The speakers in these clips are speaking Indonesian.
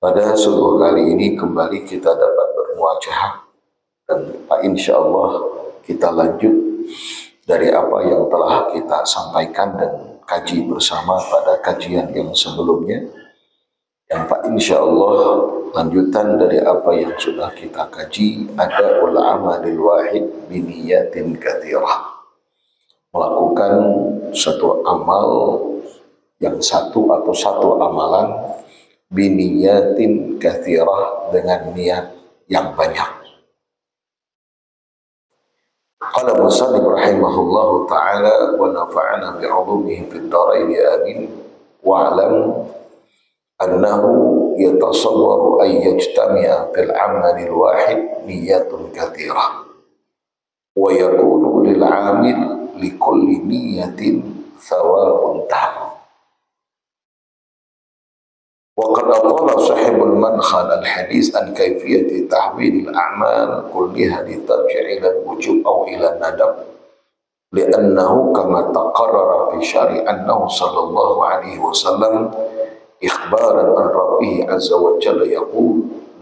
Pada subuh kali ini kembali kita dapat bermuajahah dan insya Allah kita lanjut dari apa yang telah kita sampaikan dan kaji bersama pada kajian yang sebelumnya. Dan insya Allah lanjutan dari apa yang sudah kita kaji ada amalil wahid biniyatin katsirah, melakukan satu amal yang satu atau satu amalan biniyatin katsirah dengan niat yang banyak. Qala musannif rahimahullahu ta'ala wa nafa'ana bi'ulumihi fid dharain amin wa alam annahu yatasawwaru an yajtami'a fil 'amalil wahid niyatun katsirah wa yakunu lil 'amil likulli niyatin thawabun tam. وقد أطال صاحب المدخل الحديث عن كيفية تحويل الأعمال كلها لترجع إلى الوجوب أو إلى الندب، لأنه كما تقرر في شرع أنه صلى الله عليه وسلم إخبارا عن ربه عز وجل يقول: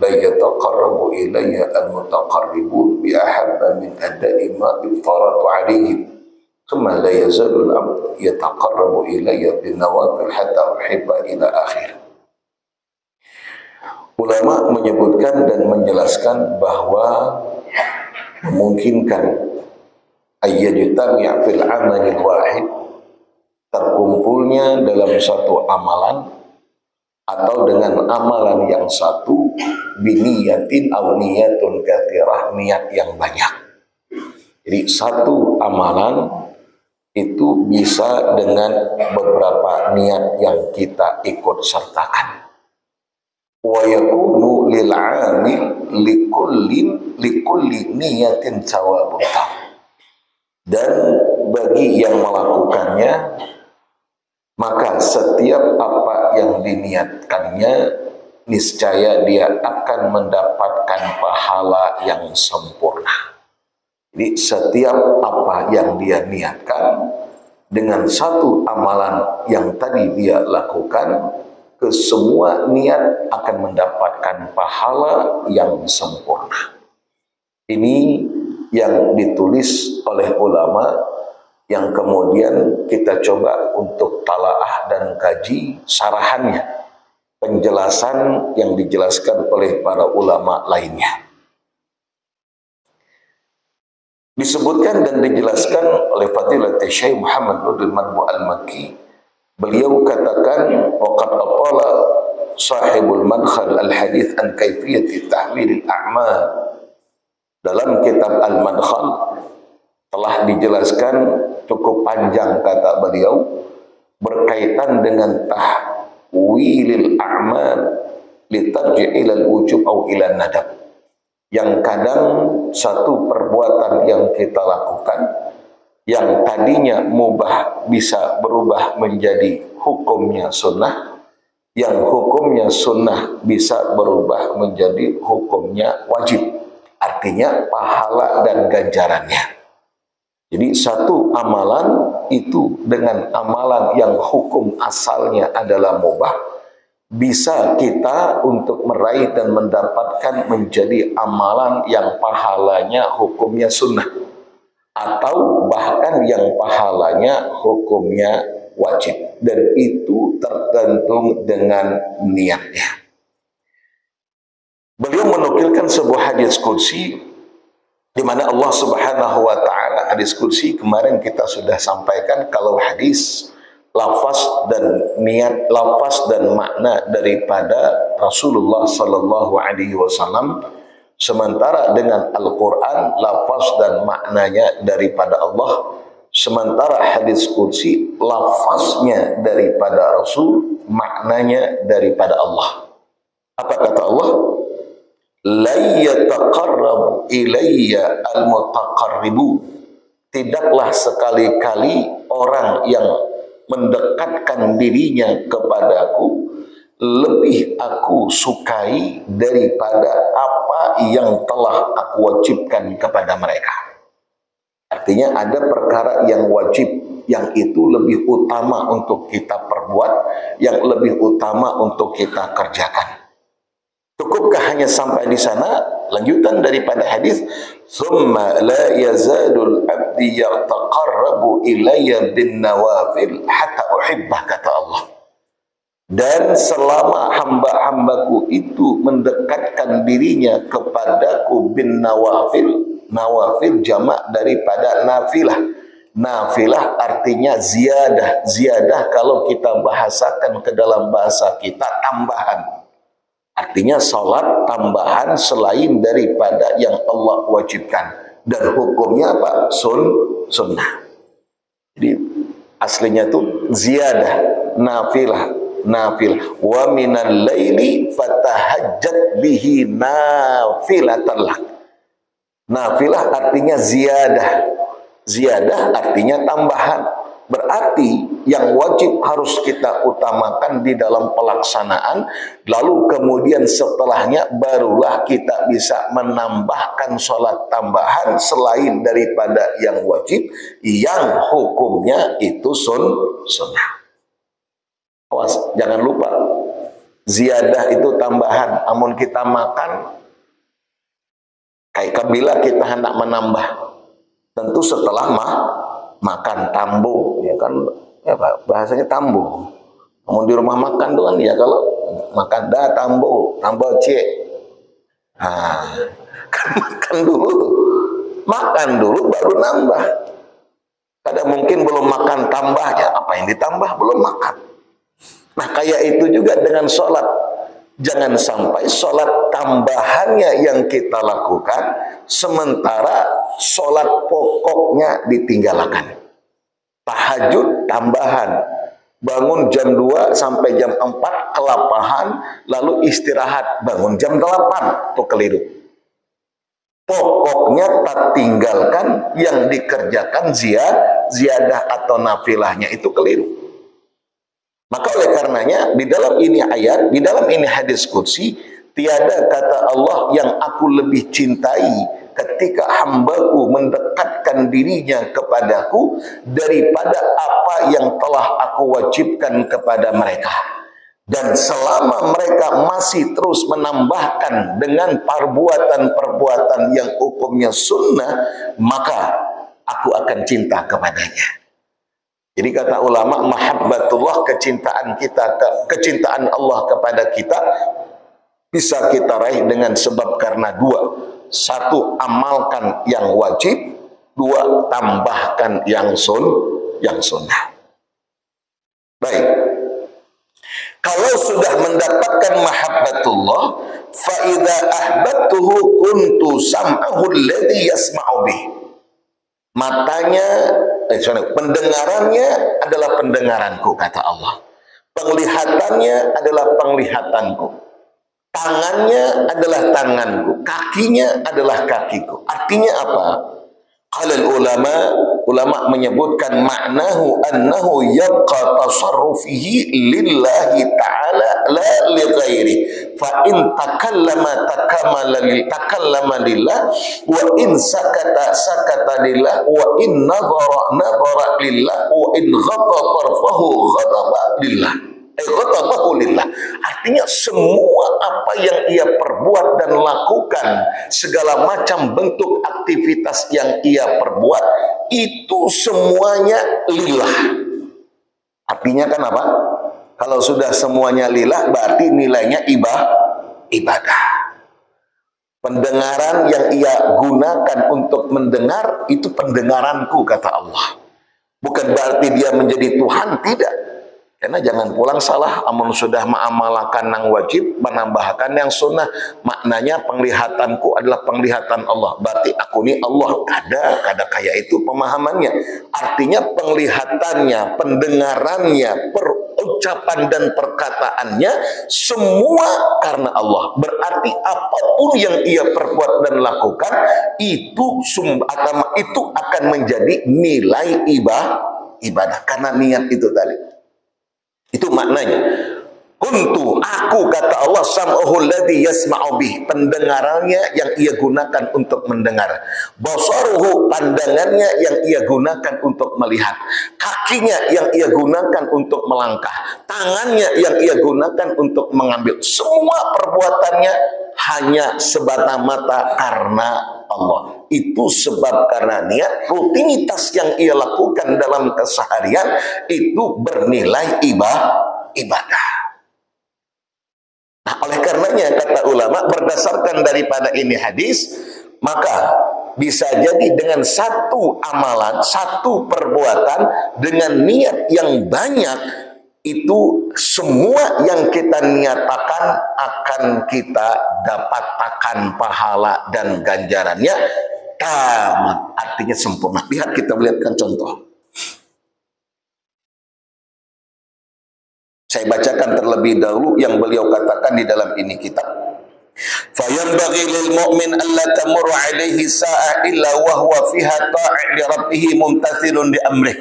لا يتقرب إلي المتقربون بأحب من أداء ما افترضت عليهم ثم لا يزال العبد يتقرب إلي بالنوافل حتى أحب إلى آخره. Ulama menyebutkan dan menjelaskan bahwa memungkinkan ayyajtami' fil 'amalil wahid, terkumpulnya dalam satu amalan atau dengan amalan yang satu biniyatin aw niyatun katsirah, niat yang banyak. Jadi satu amalan itu bisa dengan beberapa niat yang kita ikut sertakan. Wa yakunu lil 'amil likulli niyatin thawabun tam. Dan bagi yang melakukannya, maka setiap apa yang diniatkannya niscaya dia akan mendapatkan pahala yang sempurna. Jadi setiap apa yang dia niatkan dengan satu amalan yang tadi dia lakukan, kesemua niat akan mendapatkan pahala yang sempurna. Ini yang ditulis oleh ulama yang kemudian kita coba untuk talaah dan kaji sarahannya, penjelasan yang dijelaskan oleh para ulama lainnya. Disebutkan dan dijelaskan oleh Fadilatul Syekh Muhammad Nurdin Marbu Al-Makki. Beliau katakan, waqad atala sahibul madkhal al-hadith an kaifiyati tahwilil a'mal. Dalam kitab al-madkhal telah dijelaskan cukup panjang kata beliau berkaitan dengan tahwilil a'mal litarji' ila al-wujub aw ila nadab. Yang kadang satu perbuatan yang kita lakukan yang tadinya mubah bisa berubah menjadi hukumnya sunnah, yang hukumnya sunnah bisa berubah menjadi hukumnya wajib, artinya pahala dan ganjarannya. Jadi satu amalan itu dengan amalan yang hukum asalnya adalah mubah, bisa kita untuk meraih dan mendapatkan menjadi amalan yang pahalanya hukumnya sunnah, atau bahkan yang pahalanya hukumnya wajib, dan itu tergantung dengan niatnya. Beliau menukilkan sebuah hadis qudsi di mana Allah Subhanahu wa taala, hadis qudsi kemarin kita sudah sampaikan kalau hadis lafaz dan niat, lafaz dan makna daripada Rasulullah sallallahu alaihi wasallam, sementara dengan Al-Quran lafaz dan maknanya daripada Allah, sementara hadis qudsi lafaznya daripada Rasul, maknanya daripada Allah. Apa kata Allah? La yataqarrabu ilayya al-mutaqarribu. Tidaklah sekali-kali orang yang mendekatkan dirinya kepadaku lebih aku sukai daripada apa yang telah aku wajibkan kepada mereka. Artinya ada perkara yang wajib, yang itu lebih utama untuk kita perbuat, yang lebih utama untuk kita kerjakan. Cukupkah hanya sampai di sana? Lanjutan daripada hadis, "Tsumma la yazalul abdi yataqarrabu ilayya bin nawafil hatta uhibbah," kata Allah. Dan selama hamba-hambaku itu mendekatkan dirinya kepadaku bin nawafil, nawafil jamak daripada nafilah. Nafilah artinya ziyadah. Ziyadah kalau kita bahasakan ke dalam bahasa kita tambahan. Artinya salat tambahan selain daripada yang Allah wajibkan. Dan hukumnya apa? Sunnah. Jadi aslinya itu ziyadah, nafilah. Nafil wa minal laili fatahajjat bihi nafilatan lak. Nafilah artinya ziyadah. Ziyadah artinya tambahan. Berarti yang wajib harus kita utamakan di dalam pelaksanaan, lalu kemudian setelahnya barulah kita bisa menambahkan sholat tambahan selain daripada yang wajib, yang hukumnya itu sunnah. Awas, jangan lupa ziyadah itu tambahan. Amun kita makan kayak kabila kita hendak menambah, tentu setelah makan tambo, ya kan, ya Pak, bahasanya tambo. Amun di rumah makan tuh kan ya, kalau makan dah tambo C. Kan makan dulu baru nambah. Kadang mungkin belum makan tambahnya, apa yang ditambah belum makan. Nah, kayak itu juga dengan sholat. Jangan sampai sholat tambahannya yang kita lakukan, sementara sholat pokoknya ditinggalkan. Tahajud tambahan. Bangun jam 2 sampai jam 4 kelapahan, lalu istirahat. Bangun jam 8, itu keliru. Pokoknya tak tinggalkan, yang dikerjakan ziyadah atau nafilahnya, itu keliru. Maka oleh karenanya di dalam ini ayat, di dalam ini hadis qudsi, tiada kata Allah yang aku lebih cintai ketika hambaku mendekatkan dirinya kepadaku daripada apa yang telah aku wajibkan kepada mereka. Dan selama mereka masih terus menambahkan dengan perbuatan-perbuatan yang hukumnya sunnah, maka aku akan cinta kepadanya. Jadi kata ulama, mahabbatullah, kecintaan kita, kecintaan Allah kepada kita bisa kita raih dengan sebab karena dua. Satu, amalkan yang wajib. Dua, tambahkan yang sunnah. Baik. Kalau sudah mendapatkan mahabbatullah, fa idza ahbabtuhu kuntu sam'ahu alladhi yasma'u bih. Matanya, pendengarannya adalah pendengaranku, kata Allah. Penglihatannya adalah penglihatanku. Tangannya adalah tanganku. Kakinya adalah kakiku. Artinya apa? Qalal ulama menyebutkan maknahu annahu yabqa tasarrufihi lillahi ta'ala la li ghairi. Fa in takallama lillah, wa in sakata lillah, wa in nadhara lillah, wa in ghadaba tarfahu ghadaba lillah. Artinya semua apa yang ia perbuat dan lakukan, segala macam bentuk aktivitas yang ia perbuat, itu semuanya lillah. Artinya kan apa? Kalau sudah semuanya lillah, berarti nilainya ibadah. Pendengaran yang ia gunakan untuk mendengar, itu pendengaranku, kata Allah. Bukan berarti dia menjadi Tuhan, tidak. Karena jangan pulang salah, amun sudah mengamalkan yang wajib, menambahkan yang sunnah, maknanya penglihatanku adalah penglihatan Allah. Berarti aku ini Allah. Kada kayak itu pemahamannya. Artinya penglihatannya, pendengarannya, ucapan dan perkataannya, semua karena Allah. Berarti apapun yang ia perbuat dan lakukan, itu akan menjadi nilai ibadah. Karena niat itu tadi. Itu maknanya. Kuntu, aku, kata kata Allah, sam'uhu alladhi yasma'u bih, pendengarannya yang ia gunakan untuk mendengar, basaruhu, pandangannya yang ia gunakan untuk melihat, kakinya yang ia gunakan untuk melangkah, tangannya yang ia gunakan untuk mengambil. Semua perbuatannya hanya semata-mata karena Allah. Itu sebab karena niat, rutinitas yang ia lakukan dalam keseharian itu bernilai ibadah. Nah, oleh karenanya kata ulama, berdasarkan daripada ini hadis, maka bisa jadi dengan satu amalan, satu perbuatan dengan niat yang banyak, itu semua yang kita niatakan akan kita dapatkan pahala dan ganjarannya tamat, artinya sempurna. Lihat, kita melihatkan contoh. Saya bacakan terlebih dahulu yang beliau katakan di dalam ini kitab. Fayanbaghi lil mu'min alla tamurru alaihi sa'ah illa wa huwa fiha ta'i' li rabbih mumtathilun li amrih.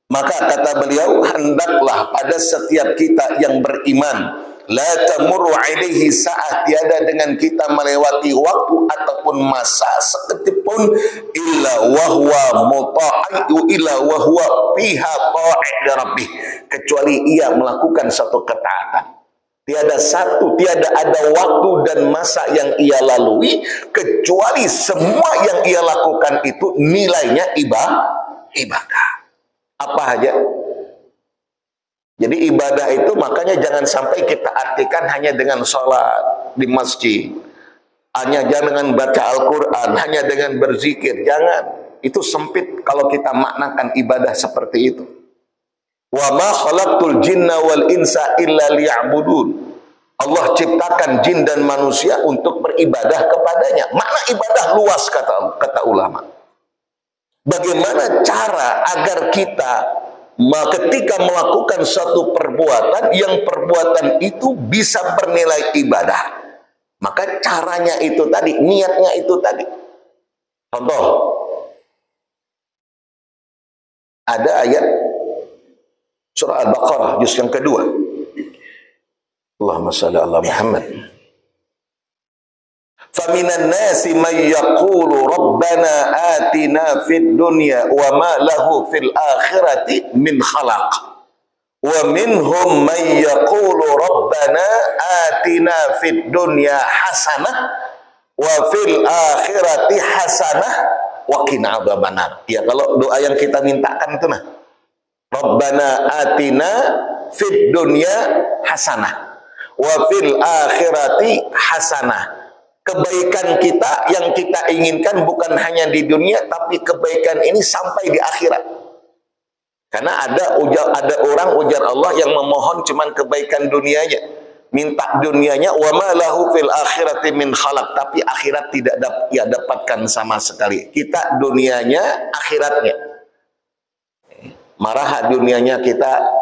Maka kata beliau, hendaklah pada setiap kita yang beriman, la tamurru alaihi sa'ah, tiada dengan kita melewati waktu ataupun masa seketik pun illa wa huwa muta'i'u illa wa huwa fiha ta'i' li rabbih, kecuali ia melakukan satu ketaatan. Tiada ada waktu dan masa yang ia lalui kecuali semua yang ia lakukan itu nilainya ibadah. Apa aja? Jadi ibadah itu makanya jangan sampai kita artikan hanya dengan sholat di masjid, hanya dengan baca Al-Quran, hanya dengan berzikir. Jangan. Itu sempit kalau kita maknakan ibadah seperti itu. Wa ma khalaqtul jinna wal insa illa liya'budun. Allah ciptakan jin dan manusia untuk beribadah kepadanya. Makna ibadah luas kata ulama. Bagaimana cara agar kita ketika melakukan suatu perbuatan, yang perbuatan itu bisa bernilai ibadah? Maka caranya itu tadi, niatnya itu tadi. Contoh, ada ayat surah Al-Baqarah juz yang kedua. Allahumma shalli ala Muhammad. Faminan nasi may yaqulu rabbana atina fid dunya wa ma lahu fil akhirati min khalaq. Wa minhum may yaqulu rabbana atina fid dunya hasanah wa fil akhirati hasanah wa qina adzabannar. Ya, kalau doa yang kita mintakan itu nah. Rabbana atina fid dunya hasanah wa fil akhirati hasanah. Kebaikan kita yang kita inginkan bukan hanya di dunia, tapi kebaikan ini sampai di akhirat. Karena ada orang ujar Allah yang memohon cuman kebaikan dunianya, minta dunianya, wa ma lahu fil akhirati min khalaq, tapi akhirat tidak dapatkan sama sekali. Kita dunianya, akhiratnya. Marah dunianya kita,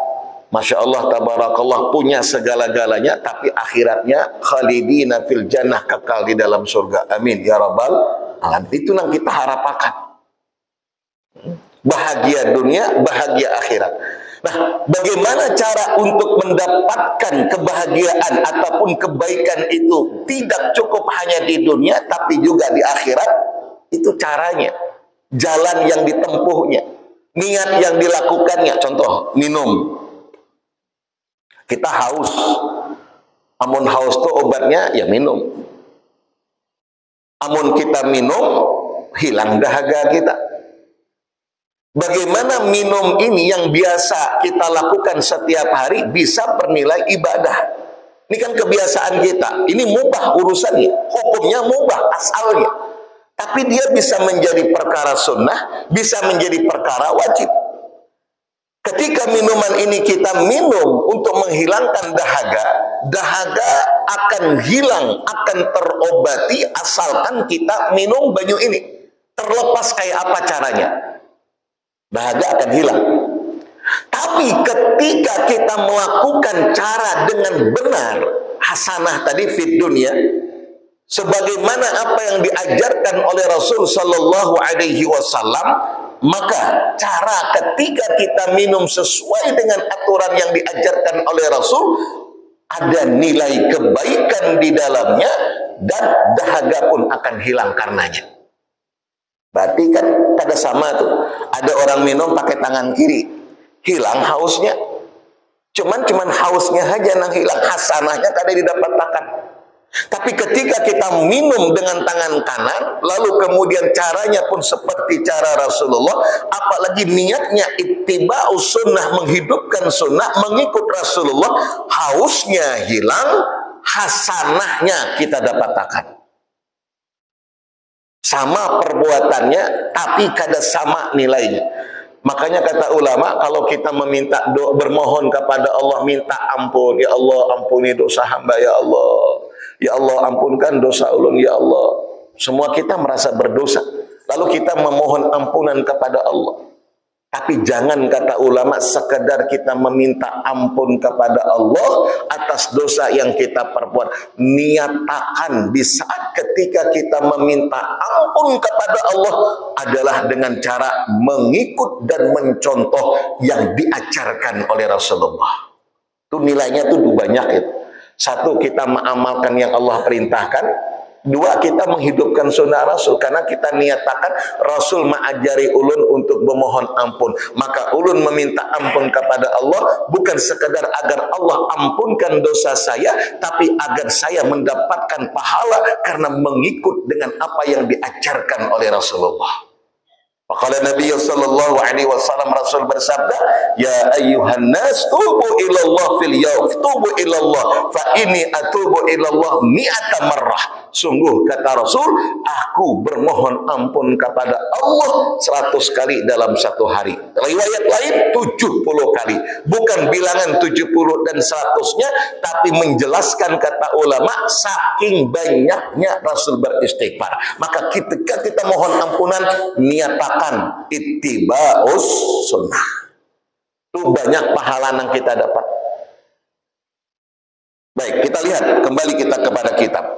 Masya Allah, tabarakallah, punya segala-galanya, tapi akhiratnya khalidina fil jannah, kekal di dalam surga. Amin ya rabbal alamin. Itu yang kita harapkan. Bahagia dunia, bahagia akhirat. Nah, bagaimana cara untuk mendapatkan kebahagiaan ataupun kebaikan itu tidak cukup hanya di dunia, tapi juga di akhirat? Itu caranya, jalan yang ditempuhnya, niat yang dilakukannya. Contoh, minum. Kita haus, amun haus itu obatnya ya minum. Amun kita minum, hilang dahaga kita. Bagaimana minum ini yang biasa kita lakukan setiap hari bisa bernilai ibadah? Ini kan kebiasaan kita. Ini mubah urusannya, hukumnya mubah asalnya. Tapi dia bisa menjadi perkara sunnah, bisa menjadi perkara wajib. Ketika minuman ini kita minum untuk menghilangkan dahaga, dahaga akan hilang, akan terobati asalkan kita minum banyu ini. Terlepas kayak apa caranya, dahaga akan hilang. Tapi ketika kita melakukan cara dengan benar, hasanah tadi fit dunia, sebagaimana apa yang diajarkan oleh Rasul Sallallahu Alaihi Wasallam, maka cara ketika kita minum sesuai dengan aturan yang diajarkan oleh Rasul, ada nilai kebaikan di dalamnya, dan dahaga pun akan hilang karenanya. Berarti kan kada sama tuh. Ada orang minum pakai tangan kiri, hilang hausnya. Cuman hausnya aja yang hilang, hasanahnya kada didapatkan. Tapi ketika kita minum dengan tangan kanan, lalu kemudian caranya pun seperti cara Rasulullah, apalagi niatnya ittiba'us sunnah, menghidupkan sunnah, mengikut Rasulullah, hausnya hilang, hasanahnya kita dapatkan. Sama perbuatannya, tapi kada sama nilainya. Makanya kata ulama, kalau kita meminta bermohon kepada Allah, minta ampun, ya Allah ampuni dosa hamba, ya Allah. Ya Allah ampunkan dosa ulun, ya Allah. Semua kita merasa berdosa, lalu kita memohon ampunan kepada Allah. Tapi jangan, kata ulama, sekedar kita meminta ampun kepada Allah atas dosa yang kita perbuat. Niatakan di saat ketika kita meminta ampun kepada Allah adalah dengan cara mengikut dan mencontoh yang diajarkan oleh Rasulullah. Itu nilainya tuh banyak itu. Satu, kita mengamalkan yang Allah perintahkan. Dua, kita menghidupkan sunnah Rasul, karena kita niatakan Rasul mengajari ulun untuk memohon ampun. Maka ulun meminta ampun kepada Allah bukan sekedar agar Allah ampunkan dosa saya, tapi agar saya mendapatkan pahala karena mengikut dengan apa yang diajarkan oleh Rasulullah. Maka Nabi sallallahu alaihi wasallam, Rasul bersabda, ya ayyuhan nas tubu ilallah fil yaum, tubu ilallah fa inni atubu ilallah mi'ata marrah. Sungguh, kata Rasul, aku bermohon ampun kepada Allah 100 kali dalam satu hari. Riwayat lain 70 kali. Bukan bilangan 70 dan 100-nya, tapi menjelaskan, kata ulama, saking banyaknya Rasul beristighfar. Maka ketika kita mohon ampunan, niatakan ittiba'us sunnah. Itu banyak pahala yang kita dapat. Baik, kita lihat kembali kita kepada kitab.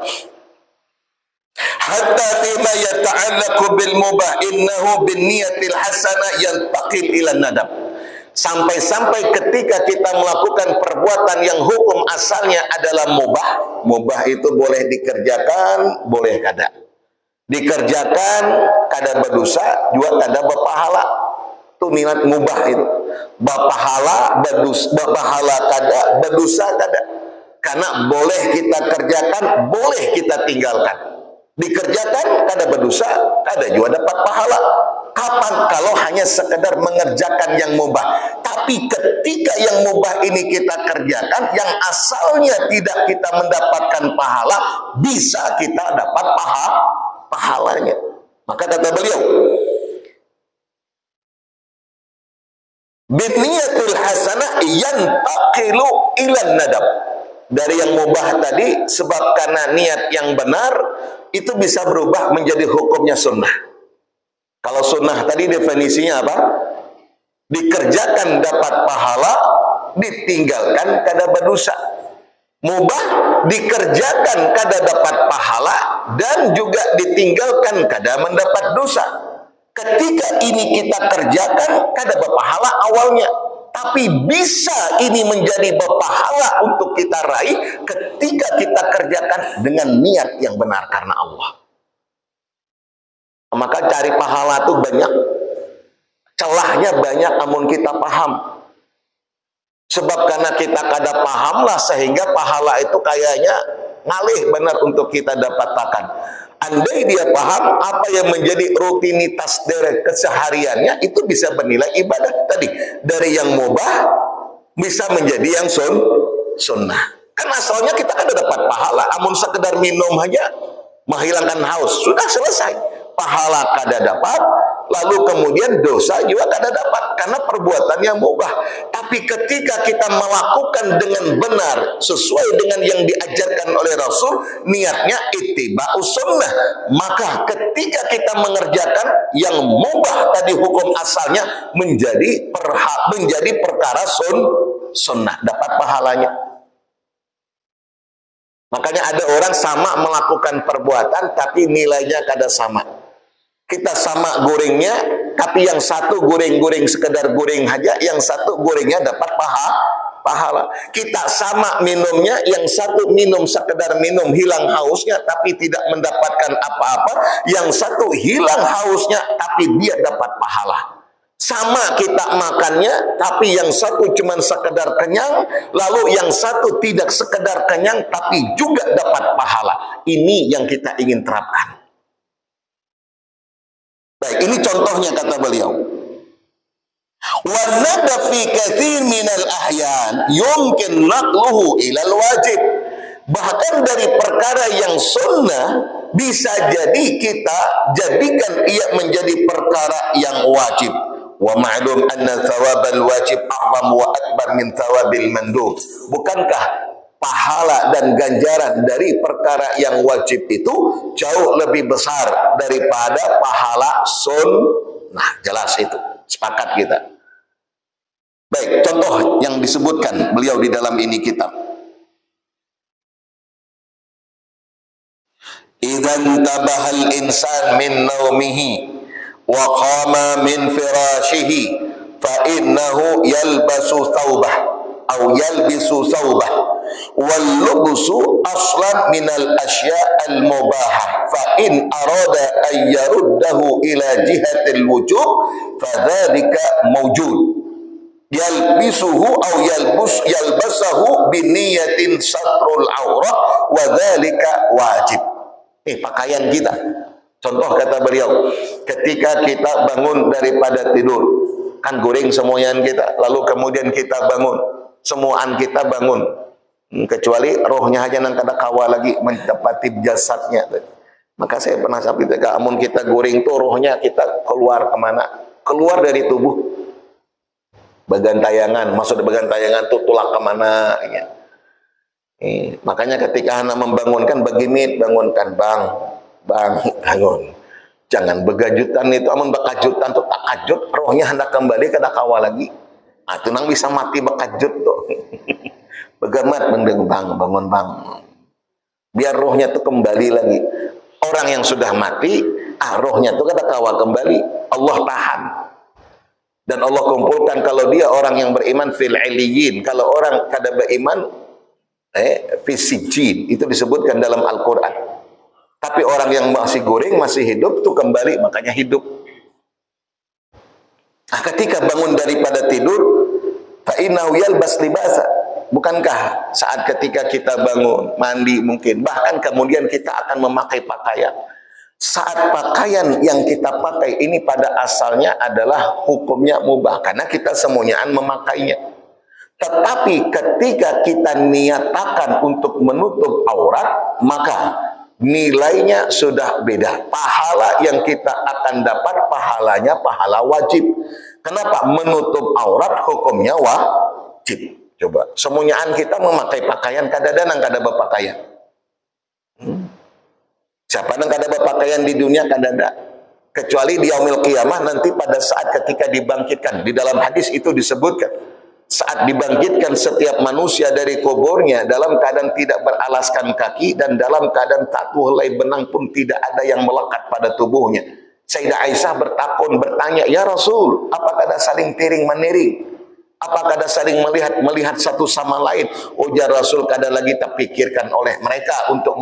Hatta fima yata'allaqu bil mubah innahu bin niyatil hasanah yantaqil ila nadab. Sampai-sampai ketika kita melakukan perbuatan yang hukum asalnya adalah mubah. Mubah itu boleh dikerjakan, boleh kada. Dikerjakan kada berdosa, juga kada berpahala. Itu niat mubah itu. Berpahala, berpahala kada, berdosa kada. Karena boleh kita kerjakan, boleh kita tinggalkan. Dikerjakan kada berdosa, kada juga dapat pahala. Kapan? Kalau hanya sekedar mengerjakan yang mubah. Tapi ketika yang mubah ini kita kerjakan, yang asalnya tidak kita mendapatkan pahala, bisa kita dapat pahalanya. Maka kata beliau, biniyatul hasanah yantaqilu ilan nadab. Dari yang mubah tadi, sebab karena niat yang benar, itu bisa berubah menjadi hukumnya sunnah. Kalau sunnah tadi definisinya apa? Dikerjakan dapat pahala, ditinggalkan kada berdosa. Mubah dikerjakan kada dapat pahala, dan juga ditinggalkan kada mendapat dosa. Ketika ini kita kerjakan kada berpahala awalnya, tapi bisa ini menjadi berpahala untuk kita raih ketika kita kerjakan dengan niat yang benar karena Allah. Maka cari pahala itu banyak, celahnya banyak, namun kita paham. Sebab karena kita kada paham lah, sehingga pahala itu kayaknya ngalih benar untuk kita dapatkan. Andai dia paham apa yang menjadi rutinitas dari kesehariannya, itu bisa bernilai ibadah tadi. Dari yang mubah bisa menjadi yang sunnah. Kan asalnya kita kan dapat pahala, amun sekedar minum aja menghilangkan haus, sudah selesai. Pahala kada dapat, lalu kemudian dosa juga kada dapat karena perbuatan yang mubah. Tapi ketika kita melakukan dengan benar sesuai dengan yang diajarkan oleh Rasul, niatnya ittiba'us sunnah, maka ketika kita mengerjakan yang mubah tadi hukum asalnya menjadi perkara sunnah, dapat pahalanya. Makanya ada orang sama melakukan perbuatan tapi nilainya kada sama. Kita sama gorengnya, tapi yang satu goreng-goreng sekedar goreng aja, yang satu gorengnya dapat pahala. Kita sama minumnya, yang satu minum sekedar minum hilang hausnya tapi tidak mendapatkan apa-apa, yang satu hilang hausnya tapi dia dapat pahala. Sama kita makannya, tapi yang satu cuma sekedar kenyang, lalu yang satu tidak sekedar kenyang tapi juga dapat pahala. Ini yang kita ingin terapkan. Baik, ini contohnya kata beliau. Wa nada fi katsir minal ahyan yumkin naqluhu ilal wajib. Bahkan dari perkara yang sunnah bisa jadi kita jadikan ia menjadi perkara yang wajib. Wa ma'lum anna thawabal wajib a'zam wa akbar min thawabil mandub. Bukankah pahala dan ganjaran dari perkara yang wajib itu jauh lebih besar daripada pahala sunnah? Jelas itu, sepakat kita. Baik, contoh yang disebutkan beliau di dalam ini kitab. Idzan tabahal insan min naumihi wa qama min firashihi fa innahu yalbasu thawbah atau yalbisu thawbah wal lubsu aslan minal asya' al mubahah fa in arada an yaruddahu ila jihatil wujub fadzalika mawjud yalbisuhu aw yalbasahu biniyatin satrul aurah wa dzalika wajib. Pakaian kita. Contoh kata beliau, ketika kita bangun daripada tidur, kan goreng semuanya kita, lalu kemudian kita bangun, semuaan kita bangun, kecuali rohnya aja nang kada kawa lagi menepati jasadnya. Maka saya pernah sampai amun kita goreng tuh rohnya kita keluar kemana? Keluar dari tubuh. Bagan tayangan, maksud bagan tayangan tuh tulak kemana? Ya. Makanya ketika anak membangunkan, begini bangunkan bang, bangun. Jangan begajutan itu, amun bekajutan tuh tak kajut, rohnya hendak kembali kada kawa lagi. Itu nang bisa mati bekajut tuh. Begamat bangun bang. Biar rohnya tuh kembali lagi. Orang yang sudah mati, rohnya tuh kada kawa kembali. Allah tahan. Dan Allah kumpulkan kalau dia orang yang beriman fil iliyin. Kalau orang kada beriman fisijin, itu disebutkan dalam Al-Quran. Tapi orang yang masih goreng, masih hidup tuh kembali, makanya hidup. Ketika bangun daripada tidur, fa innahu yalbas libasa. Bukankah saat ketika kita bangun, mandi mungkin, bahkan kemudian kita akan memakai pakaian. Saat pakaian yang kita pakai ini pada asalnya adalah hukumnya mubah, karena kita semuanya memakainya. Tetapi ketika kita niatakan untuk menutup aurat, maka nilainya sudah beda. Pahala yang kita akan dapat, pahalanya pahala wajib. Kenapa? Menutup aurat hukumnya wajib. Coba, semuanyaan kita memakai pakaian, kadang-kadang kada berpakaian. Siapa yang kada berpakaian di dunia kadang-kadang? Kecuali di yaumil qiyamah, nanti pada saat ketika dibangkitkan. Di dalam hadis itu disebutkan, saat dibangkitkan setiap manusia dari kuburnya dalam keadaan tidak beralaskan kaki dan dalam keadaan tak helai benang pun tidak ada yang melekat pada tubuhnya. Sayyidah Aisyah bertanya, ya Rasul, apakah ada saling tiring meniring? Apakah ada saling melihat satu sama lain? Ujar Rasul, kada lagi terpikirkan oleh mereka untuk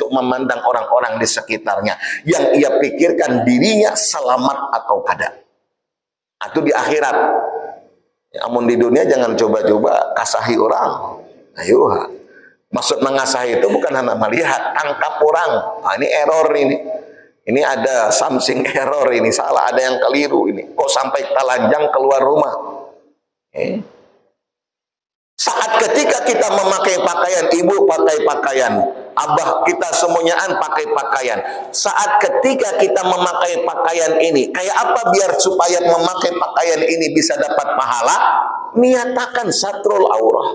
memandang orang-orang di sekitarnya. Yang ia pikirkan dirinya selamat atau kada. Itu di akhirat. Amun di dunia jangan coba-coba kasahi orang. Ayo, maksud mengasahi itu bukan hanya melihat, tangkap orang. Ini error ini. Ini ada something error ini, salah, ada yang keliru ini. Kok sampai telanjang keluar rumah? Saat ketika kita memakai pakaian, ibu pakai pakaian, abah kita semuanyaan pakai pakaian. Saat ketika kita memakai pakaian ini, kayak apa biar supaya memakai pakaian ini bisa dapat pahala? Niatakan satrul aurah.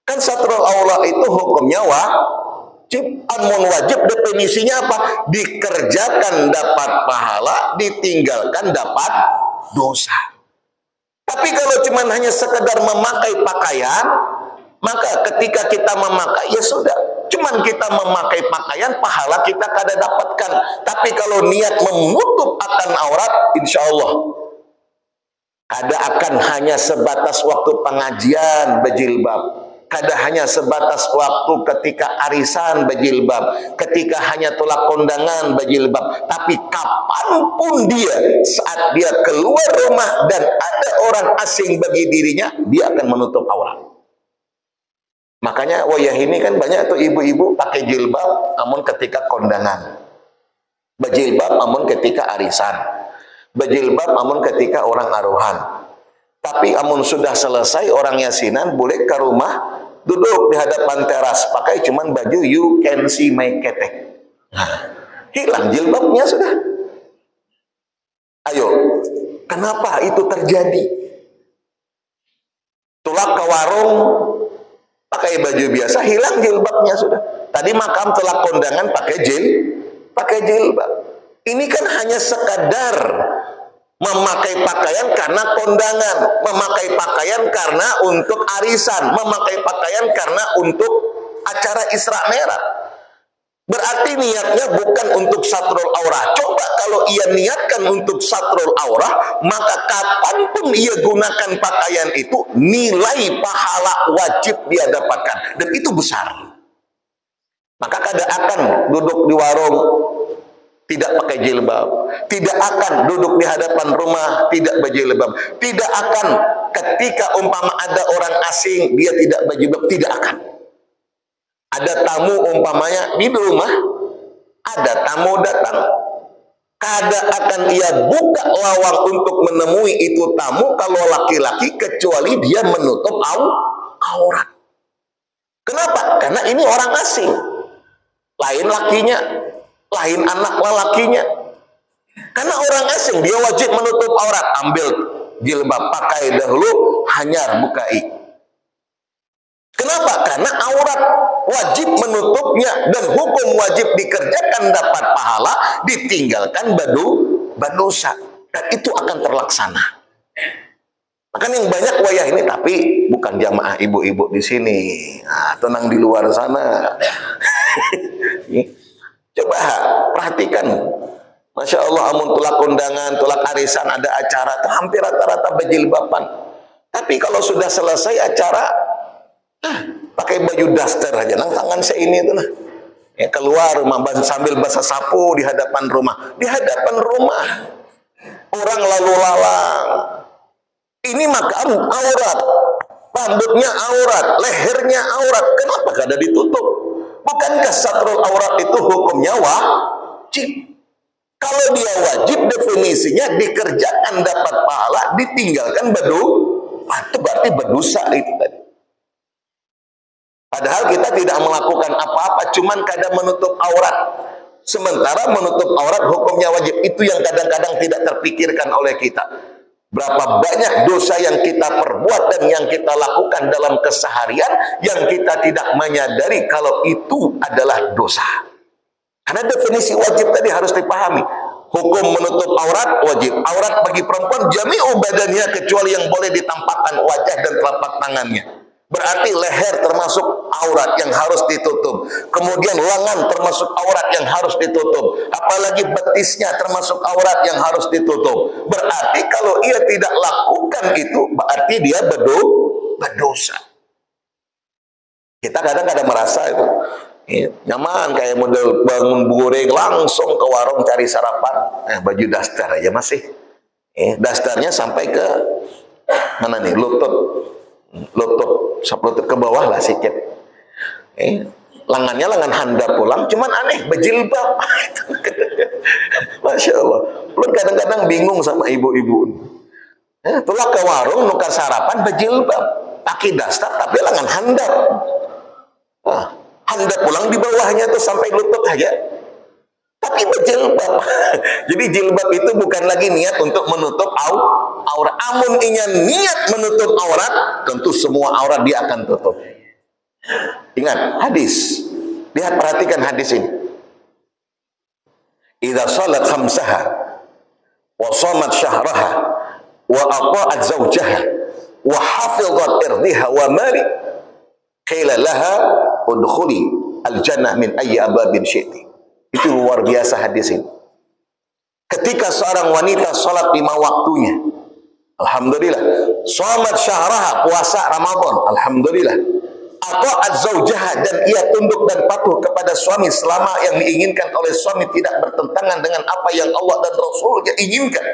Kan satrul aurah itu hukumnya wajib. Amun wajib definisinya apa? Dikerjakan dapat pahala, ditinggalkan dapat dosa. Tapi kalau cuma hanya sekedar memakai pakaian, maka ketika kita memakai, ya sudah. Cuman kita memakai pakaian, pahala kita kada dapatkan. Tapi kalau niat menutup akan aurat, insya Allah Kada akan hanya sebatas waktu pengajian berjilbab. Kada hanya sebatas waktu ketika arisan berjilbab, ketika hanya tolak kondangan berjilbab, tapi kapanpun dia, saat dia keluar rumah dan ada orang asing bagi dirinya, dia akan menutup aurat. Makanya wayah ini kan banyak tuh ibu-ibu pakai jilbab namun ketika kondangan, berjilbab namun ketika arisan, berjilbab namun ketika orang aruhan. Tapi amun sudah selesai orang yasinan, boleh ke rumah, duduk di hadapan teras, pakai cuman baju you can see my ketek. Hilang jilbabnya sudah. Ayo, kenapa itu terjadi? Tulak ke warung, pakai baju biasa, hilang jilbabnya sudah. Tadi makam tulak kondangan pakai jilbab. Ini kan hanya sekadar memakai pakaian karena kondangan, memakai pakaian karena untuk arisan, memakai pakaian karena untuk acara Isra Mi'raj. Berarti niatnya bukan untuk satrul aurah. Coba kalau ia niatkan untuk satrul aurah, maka kapanpun ia gunakan pakaian itu, nilai pahala wajib dia dapatkan. Dan itu besar. Maka kada akan duduk di warung tidak pakai jilbab, tidak akan duduk di hadapan rumah tidak berjilbab, tidak akan ketika umpama ada orang asing dia tidak berjilbab, tidak akan. Ada tamu umpamanya di rumah, ada tamu datang, kada akan ia buka lawang untuk menemui itu tamu kalau laki-laki kecuali dia menutup aurat. Kenapa? Karena ini orang asing, lain lakinya, lain anak lelakinya. Karena orang asing dia wajib menutup aurat. Ambil jilbab, pakai dahulu, hanyar bukai. Kenapa? Karena aurat wajib menutupnya dan hukum wajib dikerjakan dapat pahala, ditinggalkan berdosa, dan itu akan terlaksana. Maka yang banyak wayah ini, tapi bukan jamaah ibu-ibu di sini. Nah, tenang di luar sana. Coba perhatikan, Masya Allah, amun tulak kondangan, tulak arisan, ada acara, tuh hampir rata-rata berjilbaban. Tapi kalau sudah selesai acara, pakai baju daster aja, nang tangan saya ini tuh, ya, keluar rumah sambil basah sapu di hadapan rumah, orang lalu lalang. Ini makam aurat, rambutnya aurat, lehernya aurat, kenapa kada ditutup? Bukankah satrul aurat itu hukumnya wajib? Kalau dia wajib, definisinya dikerjakan dapat pahala, ditinggalkan itu berarti berdosa itu tadi. Padahal kita tidak melakukan apa-apa, cuman kadang menutup aurat. Sementara menutup aurat hukumnya wajib. Itu yang kadang-kadang tidak terpikirkan oleh kita. Berapa banyak dosa yang kita perbuat dan yang kita lakukan dalam keseharian yang kita tidak menyadari kalau itu adalah dosa. Karena definisi wajib tadi harus dipahami. Hukum menutup aurat wajib. Aurat bagi perempuan jami'u badannya kecuali yang boleh ditampakkan wajah dan telapak tangannya. Berarti leher termasuk aurat yang harus ditutup. Kemudian lengan termasuk aurat yang harus ditutup. Apalagi betisnya termasuk aurat yang harus ditutup. Berarti kalau ia tidak lakukan itu, berarti dia berdosa. Kita kadang-kadang merasa itu nyaman, kayak model bangun goreng langsung ke warung cari sarapan. Baju daster aja masih. Dastarnya sampai ke mana nih? Lutut ke bawah lah sikit. Lengannya lengan handap pulang, cuman aneh berjilbab. Masya Allah. Belum kadang-kadang bingung sama ibu-ibu. Tulak ke warung nukar sarapan berjilbab, pakai dastar tapi lengan handap. Handap pulang di bawahnya tuh sampai lutut aja. Tapi berjilbab. Jadi jilbab itu bukan lagi niat untuk menutup aurat. Amun inya niat menutup aurat, tentu semua aurat dia akan tutup. Ingat hadis. Lihat, perhatikan hadis ini. Idza salat khamsaha wa shamat syahraha wa ata'at zawjaha wa hafizat irdiha wa mali qila laha udkhuli al-jannah min ayyi ababin syi'ti. Itu luar biasa hadis ini. Ketika seorang wanita sholat 5 waktunya, Alhamdulillah. Shamat syahraha, puasa Ramadan, alhamdulillah. Ata'at zaujaha, dan ia tunduk dan patuh kepada suami selama yang diinginkan oleh suami tidak bertentangan dengan apa yang Allah dan Rasulnya inginkan.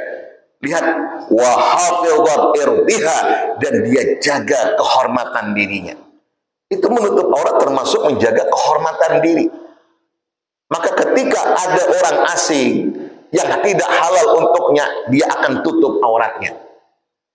Lihat, wa hafizat irdiha, dan dia jaga kehormatan dirinya. Itu menutup aurat termasuk menjaga kehormatan diri. Maka ketika ada orang asing yang tidak halal untuknya, dia akan tutup auratnya.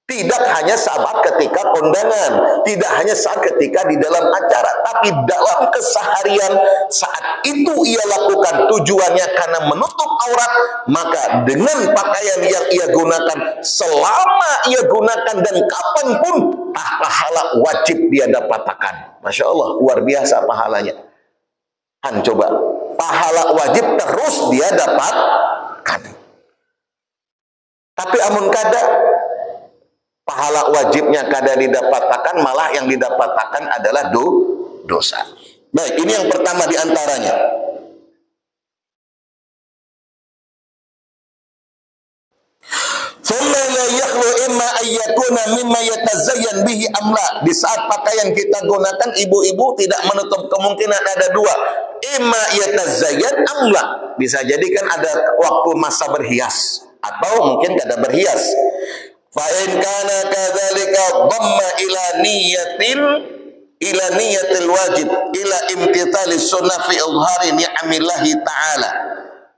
Tidak hanya saat ketika kondangan, tidak hanya saat ketika di dalam acara, tapi dalam keseharian saat itu ia lakukan tujuannya karena menutup aurat, maka dengan pakaian yang ia gunakan, selama ia gunakan dan kapanpun, pahala wajib dia dapatkan. Masya Allah, luar biasa pahalanya. Coba, pahala wajib terus dia dapatkan. Tapi amun kada, pahala wajibnya kada didapatkan, malah yang didapatkan adalah dosa. Baik, ini yang pertama di antaranya. Di saat pakaian kita gunakan, ibu-ibu tidak menutup kemungkinan ada dua. Imma yatazayyan amla. Bisa jadi kan ada waktu masa berhias, atau mungkin kada berhias. Fa in kana kadzalika dhamma ila niyatil wajib ila imtithali sunnah fi izhari ni'amillahi ta'ala.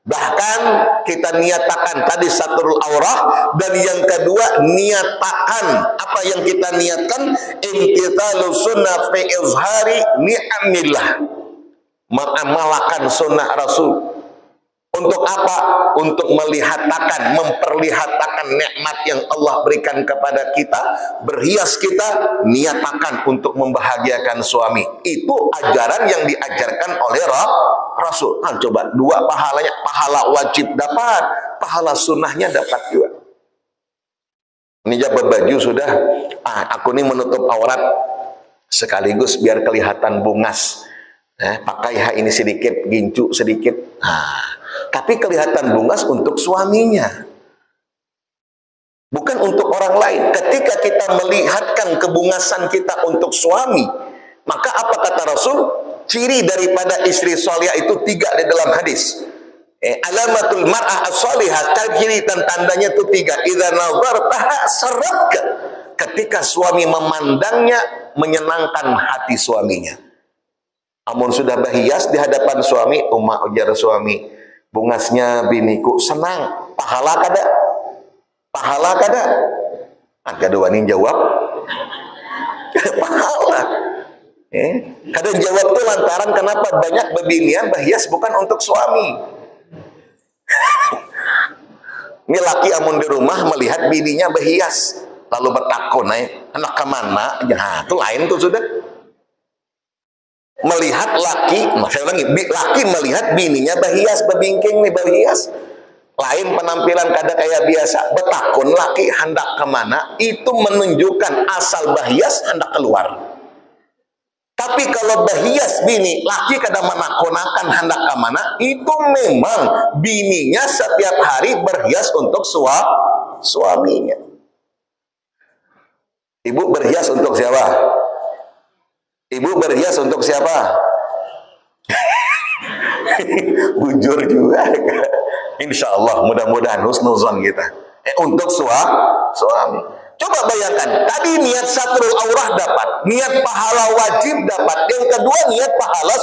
Bahkan kita niatakan tadi satrul aurah, dan yang kedua niatakan apa yang kita niatkan, imtithalu sunnah fi izhari ni'amillah, mengamalkan sunnah Rasul. Untuk apa? Untuk memperlihatkan nikmat yang Allah berikan kepada kita. Berhias kita, niatakan untuk membahagiakan suami. Itu ajaran yang diajarkan oleh Rasul. Coba, dua pahalanya. Pahala wajib dapat, pahala sunnahnya dapat juga. Ini jabab baju sudah. Aku ini menutup aurat sekaligus biar kelihatan bungas. Pakai ini sedikit, gincu sedikit. Tapi kelihatan bungas untuk suaminya, bukan untuk orang lain. Ketika kita melihatkan kebungasan kita untuk suami, maka apa kata Rasul? Ciri daripada istri salihah itu 3 di dalam hadis. Alamatul mar'ah as-salihah, ciri dan tandanya itu 3. Idza nazartaha sarratka. Ketika suami memandangnya, menyenangkan hati suaminya. Amun sudah berhias di hadapan suami, ujar suami, bungasnya biniku senang, pahala kada? Pahala kada? Kedua ini jawab, pahala. Kadang jawab tuh lantaran kenapa banyak bebinian berhias bukan untuk suami. Ini laki amun di rumah melihat bininya berhias, lalu bertakun, anak kemana? Itu lain tuh sudah. Melihat laki melihat bininya berhias, berbingking nih berhias, lain penampilan kada kayak biasa, betakun laki hendak kemana, itu menunjukkan asal berhias hendak keluar. Tapi kalau berhias bini, laki kada menakonakan hendak kemana, itu memang bininya setiap hari berhias untuk suaminya. Ibu berhias untuk siapa? Ibu berhias untuk siapa? Bujur juga. Insya Allah mudah-mudahan husnuzon kita. Untuk suami. Coba bayangkan, tadi niat satrul aurah dapat, niat pahala wajib dapat, yang kedua niat pahala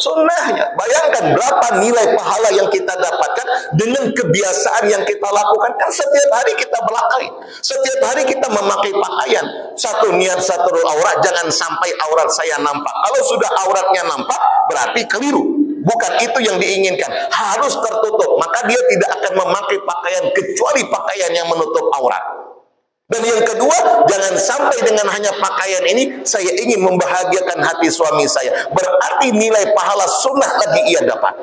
sunnahnya. Bayangkan berapa nilai pahala yang kita dapatkan dengan kebiasaan yang kita lakukan. Kan setiap hari kita berlakai, setiap hari kita memakai pakaian. Satu niat satrul aurat, jangan sampai aurat saya nampak. Kalau sudah auratnya nampak, berarti keliru. Bukan itu yang diinginkan, harus tertutup. Maka dia tidak akan memakai pakaian kecuali pakaian yang menutup aurat. Dan yang kedua, jangan sampai dengan hanya pakaian ini saya ingin membahagiakan hati suami saya. Berarti nilai pahala sunnah lagi ia dapat.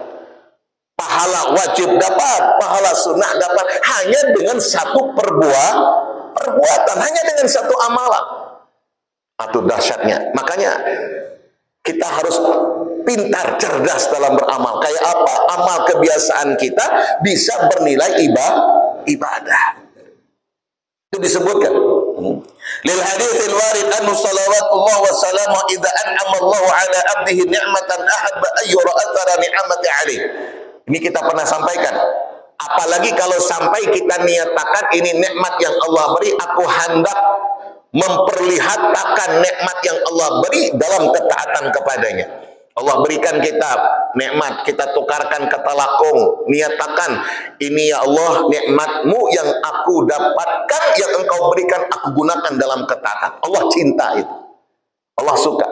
Pahala wajib dapat, pahala sunnah dapat hanya dengan satu perbuatan, hanya dengan satu amalan. Itu dahsyatnya. Makanya kita harus pintar, cerdas dalam beramal. Kayak apa? Amal kebiasaan kita bisa bernilai ibadah. disebutkan. Lil haditsil warid annu salawatullah wa salamu idza an'ama Allah ala abdihi ni'matan ahabba ayyura athara ni'mati alaih. Ini kita pernah sampaikan. Apalagi kalau sampai kita niatakan ini nikmat yang Allah beri, aku hendak memperlihatkan nikmat yang Allah beri dalam ketaatan kepadanya. Allah berikan kita nikmat, kita tukarkan kata lakung, niatakan ini ya Allah nikmatmu yang aku dapatkan, yang engkau berikan aku gunakan dalam ketaatan. Allah cinta itu, Allah suka.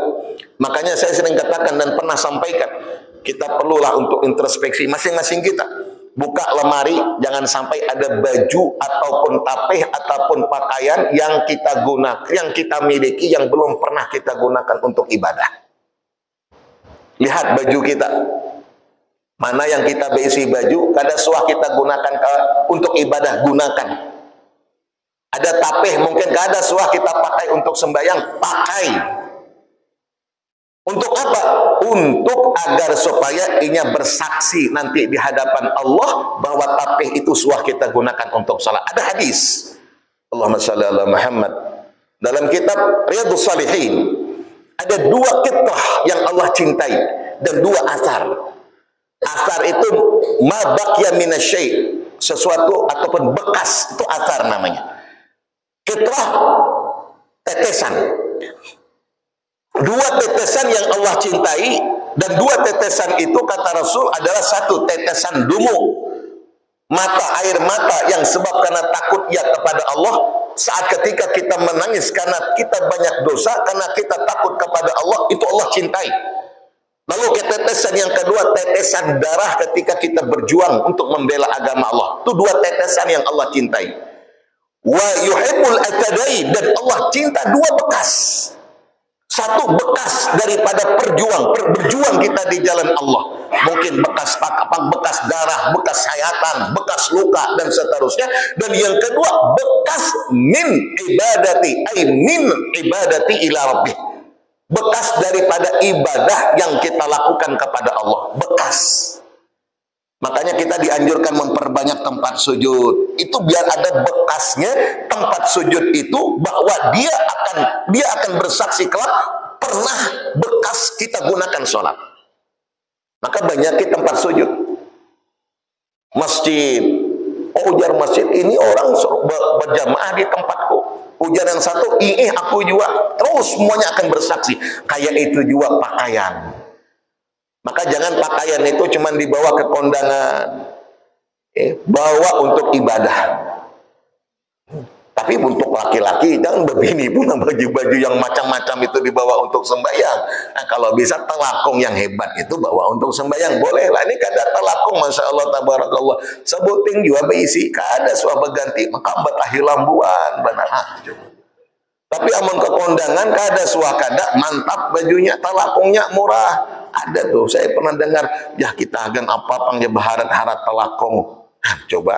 Makanya saya sering katakan dan pernah sampaikan, kita perlulah untuk introspeksi masing-masing kita. Buka lemari, jangan sampai ada baju ataupun tapeh ataupun pakaian yang kita gunakan, yang kita miliki yang belum pernah kita gunakan untuk ibadah. Lihat baju kita, mana yang kita berisi baju, kada suah kita gunakan untuk ibadah, gunakan. Ada tapeh, mungkin kada suah kita pakai untuk sembahyang, pakai. Untuk apa? Untuk agar supaya inya bersaksi nanti di hadapan Allah bahwa tapeh itu suah kita gunakan untuk salat. Ada hadis, Allahumma shalli ala Muhammad, dalam kitab Riyadhus Shalihin, ada dua kitrah yang Allah cintai dan dua asar. Asar itu ma baqiya minasyai, sesuatu ataupun bekas, itu asar namanya. Kitrah tetesan. Dua tetesan yang Allah cintai, dan dua tetesan itu kata Rasul adalah satu tetesan dumu, mata, air mata yang sebab karena takut ia kepada Allah. Saat ketika kita menangis karena kita banyak dosa, karena kita takut kepada Allah, itu Allah cintai. Lalu tetesan yang kedua, tetesan darah ketika kita berjuang untuk membela agama Allah. Itu dua tetesan yang Allah cintai. Wa yuhibbul atadai, dan Allah cinta dua bekas. Satu bekas daripada berjuang kita di jalan Allah. Mungkin bekas darah, bekas sayatan, bekas luka dan seterusnya. Dan yang kedua, bekas min ibadati ila rabbih. Bekas daripada ibadah yang kita lakukan kepada Allah. Bekas. Makanya kita dianjurkan memperbanyak tempat sujud. Itu biar ada bekasnya tempat sujud itu, bahwa dia akan bersaksi kelak pernah bekas kita gunakan sholat. Maka banyak tempat sujud. Masjid. Oh, ujar masjid ini orang berjamaah di tempatku. Ujar yang satu, aku juga. Terus semuanya akan bersaksi. Kayak itu juga pakaian. Maka jangan pakaian itu cuma dibawa ke kondangan, bawa untuk ibadah. Tapi untuk laki-laki jangan begini pun, baju-baju yang macam-macam itu dibawa untuk sembahyang. Nah, kalau bisa telakung yang hebat itu bawa untuk sembahyang, boleh lah. Ini kada telakung, masya Allah, tabarakallah. Sebuting juga berisi, kada suah berganti, maka betahil lambuan, benar. Tapi amun ke kondangan kada suah kada, mantap bajunya, telakungnya murah. Ada tuh, saya pernah dengar, ya kita agan apa pangnya baharat-harat telakung. Coba.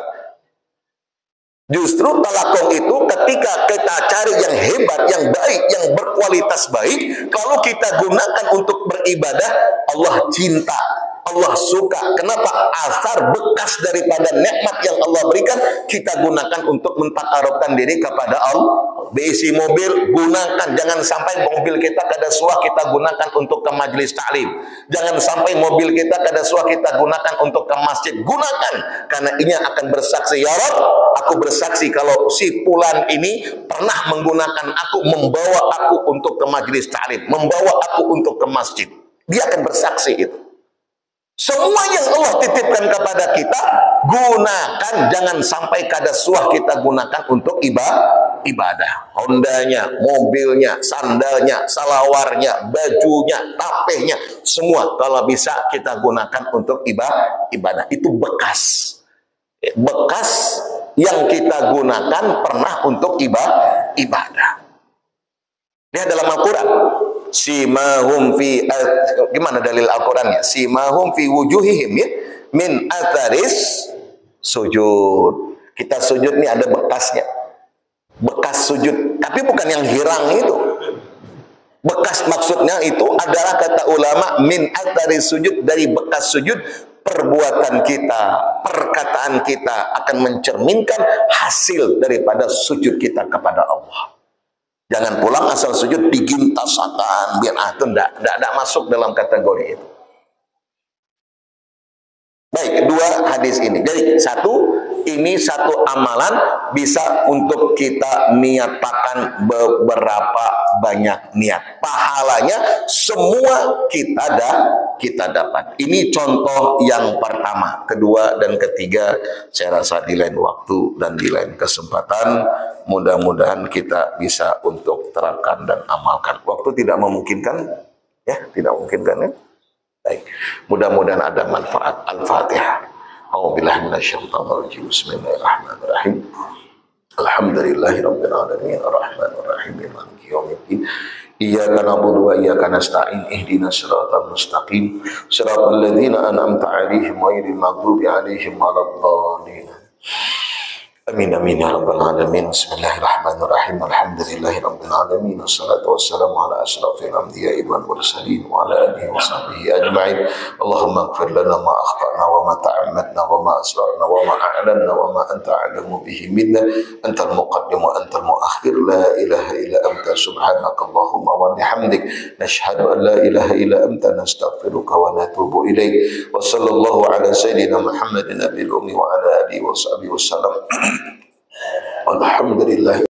Justru telakung itu ketika kita cari yang hebat, yang baik, yang berkualitas baik, kalau kita gunakan untuk beribadah, Allah cinta, Allah suka. Kenapa? Asar bekas daripada nikmat yang Allah berikan, kita gunakan untuk mentakarubkan diri kepada Allah. Bisi mobil, gunakan. Jangan sampai mobil kita kada suah kita gunakan untuk ke majelis taklim. Jangan sampai mobil kita kada suah kita gunakan untuk ke masjid. Gunakan, karena ini akan bersaksi, ya Rabb, aku bersaksi kalau si fulan ini pernah menggunakan aku, membawa aku untuk ke majelis taklim, membawa aku untuk ke masjid. Dia akan bersaksi itu. Semua yang Allah titipkan kepada kita, gunakan. Jangan sampai kada suah kita gunakan untuk ibadah. Hondanya, mobilnya, sandalnya, salawarnya, bajunya, tapehnya, semua kalau bisa kita gunakan untuk ibadah. Itu bekas. Bekas yang kita gunakan pernah untuk ibadah. Lihat dalam Al-Quran. Simahum fi, gimana dalil Al-Qurannya? Simahum fi wujuhihim, ya, min atharis sujud. Kita sujud ini ada bekasnya. Bekas sujud, tapi bukan yang hirang itu. Bekas maksudnya itu adalah kata ulama min atharis sujud, dari bekas sujud, perbuatan kita, perkataan kita akan mencerminkan hasil daripada sujud kita kepada Allah. Jangan pulang asal sujud digintasakan, biar itu tidak masuk dalam kategori itu. Baik, dua hadis ini. Jadi ini satu amalan bisa untuk kita niatakan beberapa banyak niat. Pahalanya semua kita dapat. Ini contoh yang pertama. Kedua dan ketiga saya rasa di lain waktu dan di lain kesempatan mudah-mudahan kita bisa untuk terapkan dan amalkan. Waktu tidak memungkinkan, ya, tidak memungkinkan ya. Baik, mudah-mudahan ada manfaat. Al-Fatihah. A'udzubillahi minasyaitonir rajim. Bismillahirrahmanirrahim. Alhamdulillahirabbil alamin arrahmanir rahim maliki yaumiddin. Iyyaka na'budu wa iyyaka nasta'in ihdinas siratal mustaqim siratal ladzina an'amta 'alaihim ghairil maghdubi 'alaihim waladdallin. Amin amin ya rabbal alamin. Bismillahirrahmanirrahim. Alhamdulillahirabbil alamin. Wassalatu wassalamu ala asyrafil anbiya'i wal mursalin wa ala alihi wa sahbihi ajma'in. Allahumma ighfir lana ma akhtana wa ma ta'ammadna wa ma asrarna wa ma a'lanna wa ma anta a'lamu bihi minna. Antal muqaddim wa antal muakhir. La ilaha illa anta subhanaka Allahumma wa bihamdik nashhadu an la ilaha illa anta nastaghfiruka wa natubu ilaik. Wa sallallahu ala sayyidina Muhammadin nabiyil ummi wa ala alihi wa sahbihi wasallam. Alhamdulillah.